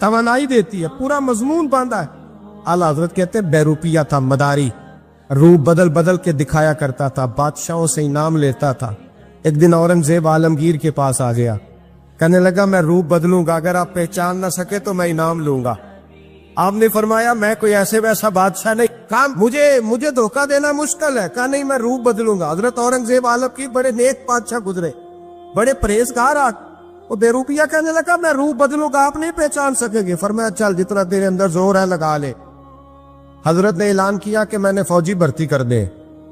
توانائی دیتی ہے, پورا مضمون باندھا ہے. اعلیٰ حضرت کہتے ہیں بہروپیہ تھا, مداری, روپ بدل بدل کے دکھایا کرتا تھا, بادشاہوں سے انعام لیتا تھا. ایک دن اورنگزیب عالمگیر کے پاس آ گیا, کہنے لگا میں روپ بدلوں گا, اگر آپ پہچان نہ سکے تو میں انعام لوں گا. آپ نے فرمایا میں کوئی ایسے ویسا بادشاہ نہیں, کہا مجھے دھوکہ دینا مشکل ہے. کہا نہیں, میں روپ بدلوں گا. حضرت اورنگزیب عالمگیر بڑے نیک بادشاہ گزرے, بڑے پرہیزگار. وہ بہروپیہ کہنے لگا میں روپ بدلوں گا, آپ نہیں پہچان سکیں گے. فرمایا چل جتنا تیرے اندر زور ہے لگا لے. حضرت نے اعلان کیا کہ میں نے فوجی بھرتی کر دے,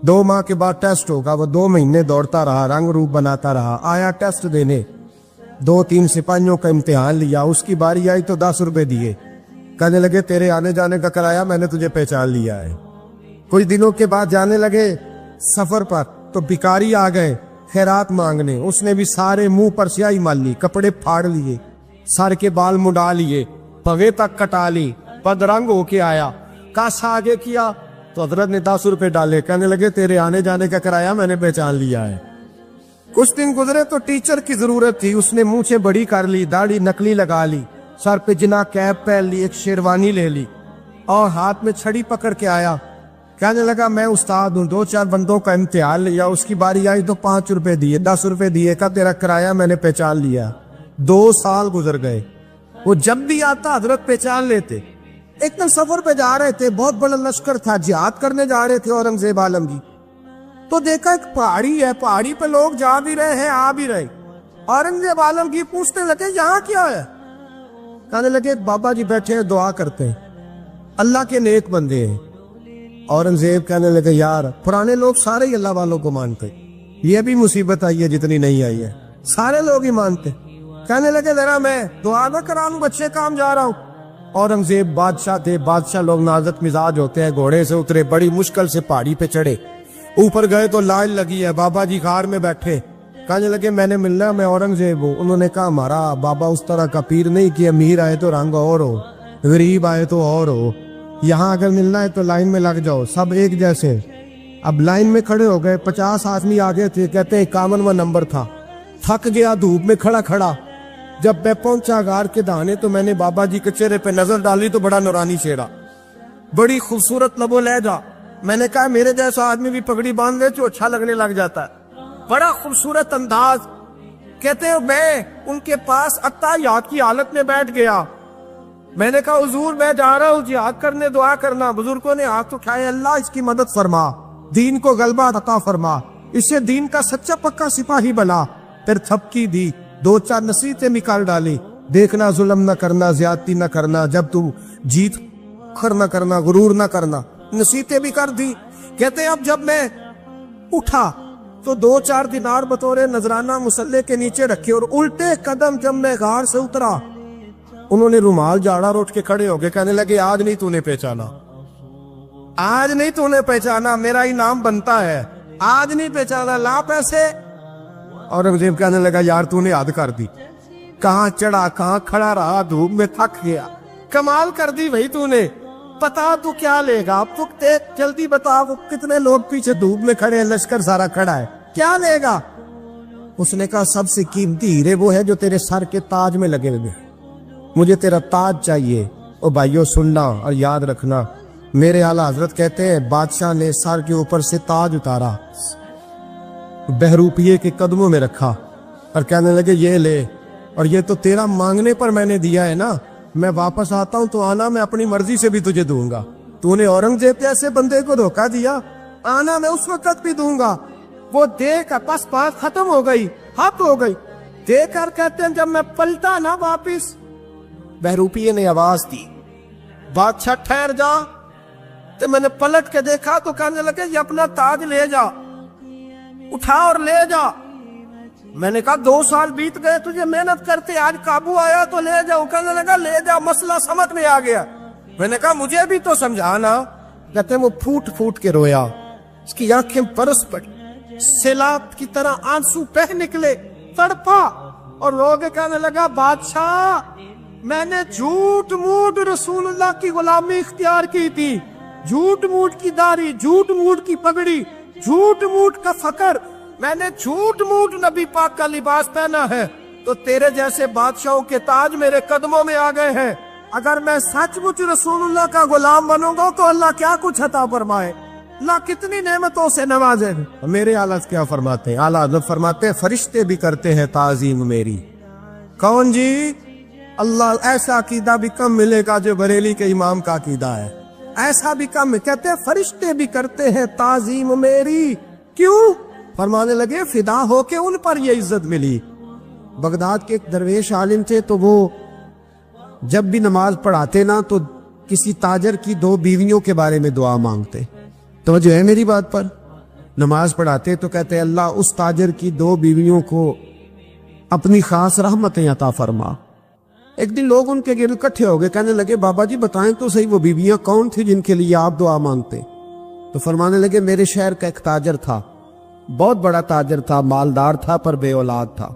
2 ماہ کے بعد ٹیسٹ ہوگا. وہ 2 مہینے دوڑتا رہا, رنگ روپ بناتا رہا, آیا ٹیسٹ دینے, 2-3 سپاہیوں کا امتحان لیا. اس کی باری آئی تو 10 روپے دیے, کہنے لگے تیرے آنے جانے کا کرایہ میں نے تجھے پہچان لیا ہے. کچھ دنوں کے بعد جانے لگے سفر پر, تو بھکاری آ گئے خیرات مانگنے. اس نے بھی سارے منہ پر سیاہی مال لی, کپڑے پھاڑ لیے, سر کے بال مڈا لیے, پگے تک کٹا لی, بدرنگ ہو کے آیا. کاسا آگے کیا تو حضرت نے 10 روپے ڈالے, کہنے لگے تیرے آنے جانے کا کرایہ میں نے پہچان لیا ہے. کچھ دن گزرے تو ٹیچر کی ضرورت تھی. اس نے مونچھیں بڑی کر لی, داڑھی نکلی لگا لی, سر پہ جنا کیپ پہن لی, ایک شیروانی لے لی اور ہاتھ میں چھڑی پکڑ کے آیا. کہنے لگا میں استاد ہوں, 2-4 بندوں کا امتحان لیا, اس کی باری آئی تو 5 روپے دیے, 10 روپے دیے, کا تیرا کرایہ میں نے پہچان لیا. 2 سال گزر گئے. وہ جب بھی آتا حضرت پہچان لیتے. ایک دن سفر پہ جا رہے تھے, بہت بڑا لشکر تھا, جہاد کرنے جا رہے تھے اورنگزیب عالمگیر. تو دیکھا ایک پہاڑی ہے, پہاڑی پہ لوگ جا بھی رہے ہیں آ بھی رہے. اورنگزیب عالمگیر پوچھنے لگے یہاں کیا ہے؟ کہنے لگے بابا جی بیٹھے ہیں دعا کرتے ہیں, اللہ کے نیک بندے ہیں. اورنگزیب کہنے لگے یار پرانے لوگ سارے ہی اللہ والوں کو مانتے, یہ بھی مصیبت آئی ہے جتنی نہیں آئی ہے, سارے لوگ ہی مانتے. کہنے لگے ذرا میں دعا نہ کرا لوں, بچے کام جا رہا ہوں. اورنگزیب بادشاہ تھے, بادشاہ لوگ نازک مزاج ہوتے ہیں. گھوڑے سے اترے, بڑی مشکل سے پہاڑی پہ چڑھے, اوپر گئے تو لائن لگی ہے, بابا جی غار میں بیٹھے. کہنے لگے میں نے ملنا, میں اورنگزیب ہوں. انہوں نے کہا ہمارا بابا اس طرح کا پیر نہیں کہ امیر آئے تو رنگ اور ہو, غریب آئے تو اور ہو. یہاں اگر ملنا ہے تو لائن میں لگ جاؤ, سب ایک جیسے. اب لائن میں کھڑے ہو گئے, 50 آدمی آگے تھے, کہتے ہیں 51واں نمبر تھا. تھک گیا دھوپ میں کھڑا کھڑا. جب میں پہنچا غار کے دہانے تو میں نے بابا جی کے چہرے پہ نظر ڈالی تو بڑا نورانی چہرہ, بڑی خوبصورت لب و لہجہ. میں نے کہا میرے جیسا آدمی بھی پگڑی باندھ لے تو اچھا لگنے لگ جاتا ہے, بڑا خوبصورت انداز. کہتے ہیں میں ان کے پاس اتحیات کی حالت میں بیٹھ گیا. میں نے کہا حضور میں جا رہا ہوں جہاد کرنے, دعا کرنا. بزرگوں نے ہاتھ اٹھائے, اللہ اس کی مدد فرما, دین کو غلبہ عطا فرما, اسے دین کا سچا پکا سپاہی بنا. پھر تھپکی دی, 2-4 نصیحتیں نکال ڈالی, دیکھنا ظلم نہ کرنا, زیادتی نہ کرنا, جب تم جیت کر نہ کرنا, غرور نہ کرنا, نصیحتیں بھی کر دی. کہتے اب جب میں اٹھا تو 2-4 دینار بطور نذرانہ مسلح کے نیچے رکھے, اور الٹے قدم جب میں غار سے اترا انہوں نے رومال جاڑا اور اٹھ کے کھڑے ہو گئے. کہنے لگے آج نہیں تو نے پہچانا, آج نہیں تو نے پہچانا, میرا انعام بنتا ہے, آج نہیں پہچانا, لا پیسے. اورنگزیب کہنے لگا یار تو نے حد کر دی, کہاں چڑھا کہاں کھڑا رہا, دھوپ میں تھک گیا, کمال کر دی بھائی تو نے. پتا تو کیا لے گا, اب تو جلدی بتا, وہ کتنے لوگ پیچھے دھوپ میں کھڑے ہیں, لشکر سارا کھڑا ہے, کیا لے گا؟ اس نے کہا سب سے قیمتی ہیرے وہ ہے جو تیرے سر کے تاج میں لگے ہوئے, مجھے تیرا تاج چاہیے. او بھائیو سننا اور یاد رکھنا, میرے اعلیٰ حضرت کہتے ہیں بادشاہ نے سر کے اوپر سے تاج اتارا, بہروپیے کے قدموں میں رکھا اور کہنے لگے یہ لے, اور یہ تو تیرا مانگنے پر میں نے دیا ہے نا, میں واپس آتا ہوں تو آنا میں اپنی مرضی سے بھی تجھے دوں گا. تو نے اورنگزیب جیسے بندے کو دھوکہ دیا, آنا میں اس وقت بھی دوں گا. وہ دیکھ بس بات ختم ہو گئی, حق ہو گئی. دیکھ کر کہتے ہیں جب میں پلٹا نا واپس, بہروپیے نے آواز دی بادشاہ ٹھہر جا. تو میں نے پلٹ کے دیکھا تو کہنے لگے یہ اپنا تاج لے جا, اٹھا اور لے جا. میں نے کہا 2 سال بیت گئے تجھے محنت کرتے, آج قابو آیا تو لے جاؤ. کہنے لگا لے جا, مسئلہ سمجھ میں آ گیا. میں نے کہا مجھے بھی تو سمجھانا. کہتے ہیں وہ پھوٹ پھوٹ کے رویا, اس کی آنکھیں برس پڑی, سیلاب کی طرح آنسو بہہ نکلے, تڑپا اور رو کے کہنے لگا بادشاہ میں نے جھوٹ موٹ رسول اللہ کی غلامی اختیار کی تھی, جھوٹ موٹ کی داڑھی, جھوٹ موٹ کی پگڑی, جھوٹ موٹ کا فقر, میں نے جھوٹ موٹ نبی پاک کا لباس پہنا ہے, تو تیرے جیسے بادشاہوں کے تاج میرے قدموں میں آ گئے ہیں. اگر میں سچ مچ رسول اللہ کا غلام بنوں گا تو اللہ کیا کچھ عطا فرمائے، اللہ کتنی نعمتوں سے نوازے۔ میرے اعلیٰ کیا فرماتے ہیں؟ اعلیٰ حضرت فرماتے ہیں فرشتے بھی کرتے ہیں تعظیم میری۔ کون جی؟ اللہ ایسا عقیدہ بھی کم ملے گا جو بریلی کے امام کا عقیدہ ہے، ایسا بھی کم، کہتے ہیں فرشتے بھی کرتے ہیں تعظیم میری۔ کیوں؟ فرمانے لگے فدا ہو کے ان پر یہ عزت ملی۔ بغداد کے ایک درویش عالم تھے، تو وہ جب بھی نماز پڑھاتے نا تو کسی تاجر کی 2 بیویوں کے بارے میں دعا مانگتے۔ توجہ ہے میری بات پر؟ نماز پڑھاتے تو کہتے اللہ اس تاجر کی 2 بیویوں کو اپنی خاص رحمتیں عطا فرما۔ ایک دن لوگ ان کے گرد اکٹھے ہو گئے، کہنے لگے بابا جی بتائیں تو صحیح وہ بیویاں کون تھی جن کے لیے آپ دعا مانگتے؟ تو فرمانے لگے میرے شہر کا ایک تاجر تھا، بہت بڑا تاجر تھا، مالدار تھا پر بے اولاد تھا۔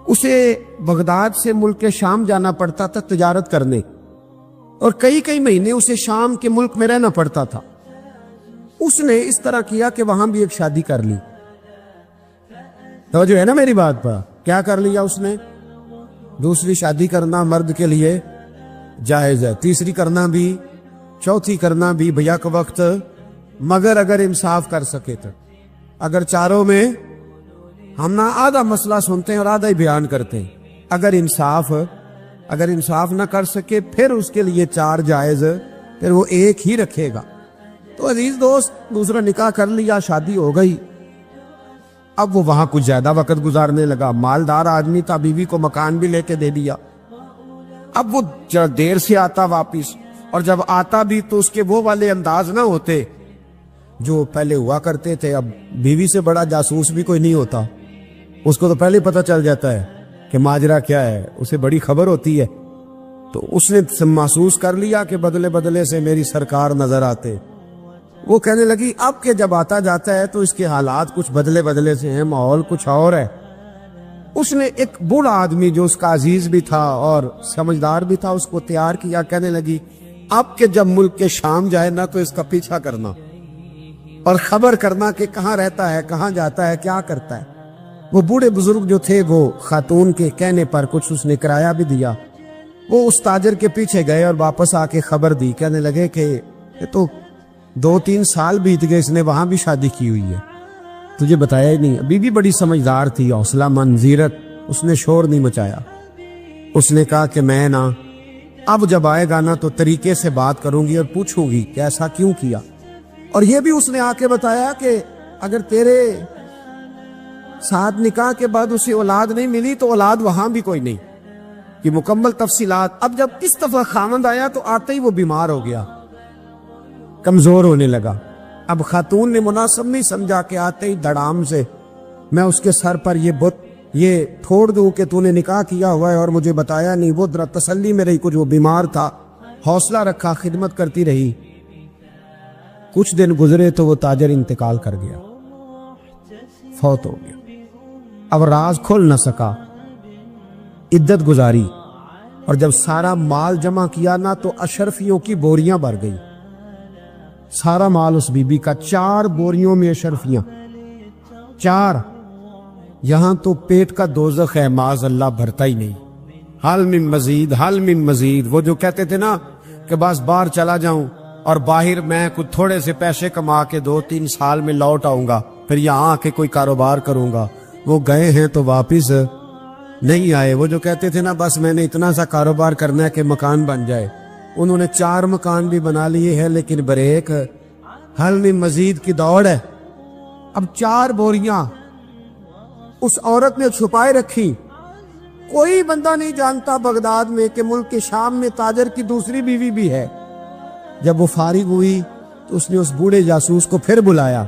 اسے بغداد سے ملک شام جانا پڑتا تھا تجارت کرنے، اور کئی مہینے اسے شام کے ملک میں رہنا پڑتا تھا۔ اس نے اس طرح کیا کہ وہاں بھی ایک شادی کر لی۔ توجہ ہے نا میری بات پر؟ کیا کر لیا اس نے؟ دوسری شادی کرنا مرد کے لیے جائز ہے، تیسری کرنا بھی، چوتھی کرنا بھی بھیا کا وقت، مگر اگر انصاف کر سکے تو۔ اگر چاروں میں ہم نہ آدھا مسئلہ سنتے ہیں اور آدھا ہی بیان کرتے ہیں، اگر انصاف نہ کر سکے پھر اس کے لیے 4 جائز، پھر وہ ایک ہی رکھے گا۔ تو عزیز دوست دوسرا نکاح کر لیا، شادی ہو گئی، اب وہ وہاں کچھ زیادہ وقت گزارنے لگا، مالدار آدمی تھا، بیوی کو مکان بھی لے کے دے دیا۔ اب وہ دیر سے آتا واپس، اور جب آتا بھی تو اس کے وہ والے انداز نہ ہوتے جو پہلے ہوا کرتے تھے۔ اب بیوی سے بڑا جاسوس بھی کوئی نہیں ہوتا، اس کو تو پہلے پتہ چل جاتا ہے کہ ماجرا کیا ہے، اسے بڑی خبر ہوتی ہے۔ تو اس نے محسوس کر لیا کہ بدلے بدلے سے میری سرکار نظر آتے۔ وہ کہنے لگی اب کہ جب آتا جاتا ہے تو اس کے حالات کچھ بدلے بدلے سے ہیں، ماحول کچھ اور ہے۔ اس نے ایک بوڑھا آدمی جو اس کا عزیز بھی تھا اور سمجھدار بھی تھا اس کو تیار کیا، کہنے لگی اب کہ جب ملک کے شام جائے نا تو اس کا پیچھا کرنا اور خبر کرنا کہ کہاں رہتا ہے، کہاں جاتا ہے، کیا کرتا ہے۔ وہ بوڑھے بزرگ جو تھے وہ خاتون کے کہنے پر کچھ اس نے کرایہ بھی دیا۔ وہ اس تاجر کے پیچھے گئے اور واپس آ کے خبر دی، کہنے لگے کہ یہ تو 2-3 سال بیت گئے، اس نے وہاں بھی شادی کی ہوئی ہے، تجھے بتایا ہی نہیں۔ بی بی بڑی سمجھدار تھی، حوصلہ مند، زیرت، اس نے شور نہیں مچایا۔ اس نے کہا کہ میں نا اب جب آئے گا نا تو طریقے سے بات کروں گی اور پوچھوں گی کہ ایسا کیوں کیا، اور یہ بھی اس نے آ کے بتایا کہ اگر تیرے ساتھ نکاح کے بعد اسے اولاد نہیں ملی تو اولاد وہاں بھی کوئی نہیں، کہ مکمل تفصیلات۔ اب جب اس دفعہ خامند آیا تو آتے ہی وہ بیمار ہو گیا، کمزور ہونے لگا۔ اب خاتون نے مناسب نہیں سمجھا کہ آتے ہی دڑام سے میں اس کے سر پر یہ بت یہ پھوڑ دوں کہ تو نے نکاح کیا ہوا ہے اور مجھے بتایا نہیں۔ وہ ذرا تسلی میں رہی، کچھ وہ بیمار تھا، حوصلہ رکھا، خدمت کرتی رہی۔ کچھ دن گزرے تو وہ تاجر انتقال کر گیا، فوت ہو گیا۔ اب راز کھل نہ سکا، عدت گزاری، اور جب سارا مال جمع کیا نا تو اشرفیوں کی بوریاں بھر گئی۔ سارا مال اس بی بی کا، 4 بوریوں میں اشرفیاں، 4۔ یہاں تو پیٹ کا دوزخ ہے، معاذ اللہ، بھرتا ہی نہیں۔ حل من مزید، حل من مزید۔ وہ جو کہتے تھے نا کہ بس باہر چلا جاؤں اور باہر میں کچھ تھوڑے سے پیسے کما کے 2-3 سال میں لوٹ آؤں گا، پھر یہاں آ کے کوئی کاروبار کروں گا، وہ گئے ہیں تو واپس نہیں آئے۔ وہ جو کہتے تھے نا بس میں نے اتنا سا کاروبار کرنا ہے کہ مکان بن جائے، انہوں نے 4 مکان بھی بنا لیے ہیں، لیکن بریک حل میں مزید کی دوڑ ہے۔ اب 4 بوریاں اس عورت نے چھپائے رکھی، کوئی بندہ نہیں جانتا بغداد میں کہ ملک کے شام میں تاجر کی دوسری بیوی بھی ہے۔ جب وہ فارغ ہوئی تو اس نے اس بوڑھے جاسوس کو پھر بلایا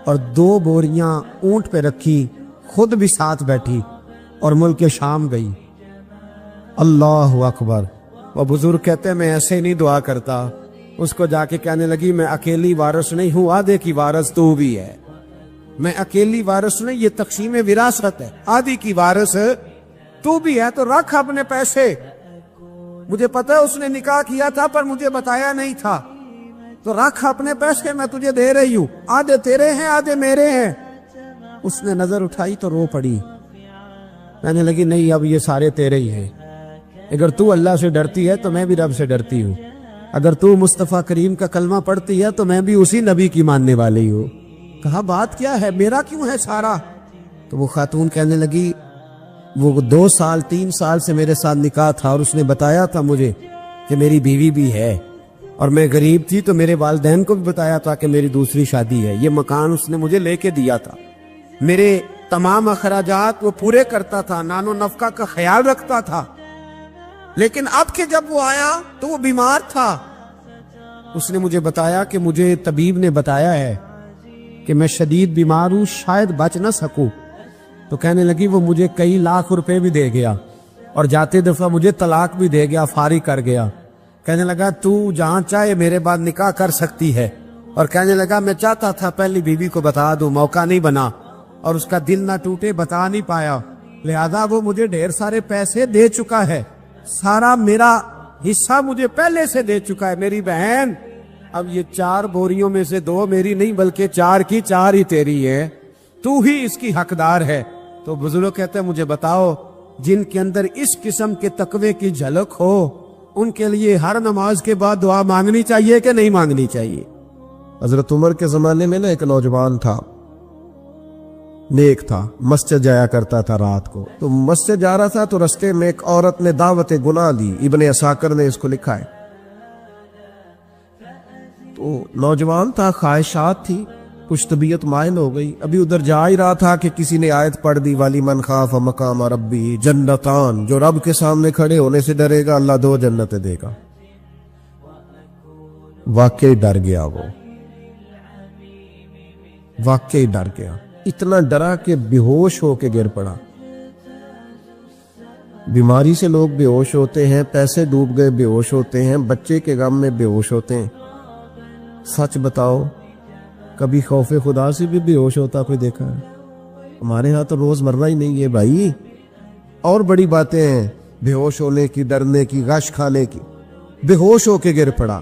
اور 2 بوریاں اونٹ پہ رکھی، خود بھی ساتھ بیٹھی اور ملک شام گئی۔ اللہ اکبر۔ وہ بزرگ کہتے ہیں میں ایسے نہیں دعا کرتا۔ اس کو جا کے کہنے لگی میں اکیلی وارث نہیں ہوں، آدھے کی وارث تو بھی ہے، میں اکیلی وارث نہیں، یہ تقسیم وراثت ہے، آدھی کی وارث تو بھی ہے، تو رکھ اپنے پیسے، مجھے پتہ ہے اس نے نکاح کیا تھا پر مجھے بتایا نہیں تھا، تو رکھ اپنے پیسے، میں تجھے دے رہی ہوں، آدھے تیرے ہیں آدھے میرے ہیں۔ اس نے نظر اٹھائی تو رو پڑی، کہنے لگی نہیں اب یہ سارے تیرے ہی ہیں، اگر تو اللہ سے ڈرتی ہے تو میں بھی رب سے ڈرتی ہوں، اگر تو مصطفیٰ کریم کا کلمہ پڑھتی ہے تو میں بھی اسی نبی کی ماننے والی ہوں۔ کہا بات کیا ہے، میرا کیوں ہے سارا؟ تو وہ خاتون کہنے لگی وہ 2 سال 3 سال سے میرے ساتھ نکاح تھا اور اس نے بتایا تھا مجھے کہ میری بیوی بھی ہے، اور میں غریب تھی تو میرے والدین کو بھی بتایا تھا کہ میری دوسری شادی ہے۔ یہ مکان اس نے مجھے لے کے دیا تھا، میرے تمام اخراجات وہ پورے کرتا تھا، نان و نفقہ کا خیال رکھتا تھا، لیکن اب کہ جب وہ آیا تو وہ بیمار تھا۔ اس نے مجھے بتایا کہ مجھے طبیب نے بتایا ہے کہ میں شدید بیمار ہوں، شاید بچ نہ سکوں۔ تو کہنے لگی وہ مجھے کئی لاکھ روپے بھی دے گیا اور جاتے دفعہ مجھے طلاق بھی دے گیا، فارغ کر گیا۔ کہنے لگا تو جہاں چاہے میرے بعد نکاح کر سکتی ہے، اور کہنے لگا میں چاہتا تھا پہلی بیوی کو بتا دوں، موقع نہیں بنا اور اس کا دل نہ ٹوٹے، بتا نہیں پایا، لہذا وہ مجھے ڈھیر سارے پیسے دے چکا ہے، سارا میرا حصہ مجھے پہلے سے دے چکا ہے۔ میری بہن اب یہ 4 بوریوں میں سے 2 میری نہیں بلکہ 4 کی 4 ہی تیری ہے، تو ہی اس کی حقدار ہے۔ تو بزرگ کہتے ہیں مجھے بتاؤ جن کے اندر اس قسم کے تقوی کی جھلک ہو ان کے لیے ہر نماز کے بعد دعا مانگنی چاہیے کہ نہیں مانگنی چاہیے؟ حضرت عمر کے زمانے میں ایک نوجوان تھا، نیک تھا، مسجد جایا کرتا تھا رات کو۔ تو مسجد جا رہا تھا تو رستے میں ایک عورت نے دعوت گناہ دی، ابن عساکر نے اس کو لکھا ہے۔ تو نوجوان تھا، خواہشات تھی، کچھ طبیعت مائل ہو گئی، ابھی ادھر جا ہی رہا تھا کہ کسی نے آیت پڑھ دی والی من خاف مقام ربی جنتان، جو رب کے سامنے کھڑے ہونے سے ڈرے گا اللہ 2 جنتیں دے گا۔ واقعی ڈر گیا، وہ واقعی ڈر گیا، اتنا ڈرا کہ بے ہوش ہو کے گر پڑا۔ بیماری سے لوگ بے ہوش ہوتے ہیں، پیسے ڈوب گئے بے ہوش ہوتے ہیں، بچے کے غم میں بے ہوش ہوتے ہیں۔ سچ بتاؤ کبھی خوف خدا سے بھی بے ہوش ہوتا کوئی دیکھا ہے؟ ہمارے ہاں تو روز مرہ ہی نہیں ہے بھائی، اور بڑی باتیں ہیں بے ہوش ہونے کی، ڈرنے کی، غش کھانے کی۔ بے ہوش ہو کے گر پڑا،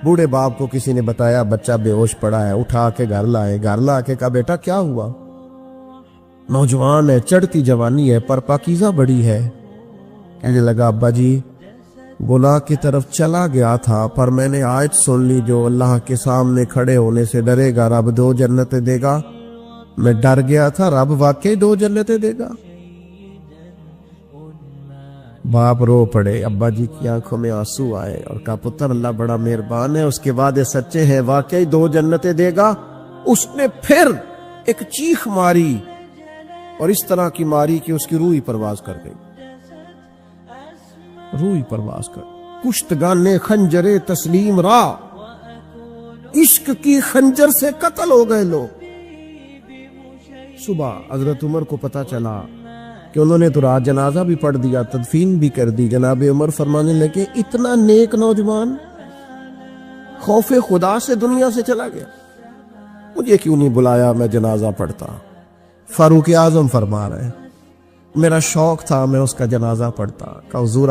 بوڑھے باپ کو کسی نے بتایا بچہ بے ہوش پڑا ہے، اٹھا کے گھر لائے، گھر لا کے کہا بیٹا کیا ہوا؟ نوجوان ہے، چڑھتی جوانی ہے پر پاکیزہ بڑی ہے۔ کہنے لگا ابا جی گناہ کی طرف چلا گیا تھا پر میں نے آیت سن لی جو اللہ کے سامنے کھڑے ہونے سے ڈرے گا رب 2 جنتیں دے گا، میں ڈر گیا تھا، رب واقعی 2 جنتیں دے گا۔ باپ رو پڑے، ابا جی کی آنکھوں میں آنسو آئے اور کہا پتر اللہ بڑا مہربان ہے، اس کے وعدے سچے ہیں، واقعی 2 جنتیں دے گا۔ اس نے پھر ایک چیخ ماری اور اس طرح کی ماری کہ اس کی روح ہی پرواز کر گئی، روح ہی پرواز کر۔ کشتگان خنجر تسلیم را، عشق کی خنجر سے قتل ہو گئے لوگ۔ صبح حضرت عمر کو پتا چلا کہ انہوں نے تو رات جنازہ بھی پڑھ دیا، تدفین بھی کر دی۔ جناب عمر فرمانے لگے اتنا نیک نوجوان خوف خدا سے دنیا سے چلا گیا، مجھے کیوں نہیں بلایا میں جنازہ پڑھتا؟ فاروق اعظم فرما رہے ہیں میرا شوق تھا میں اس کا جنازہ پڑھتا۔ کہ حضور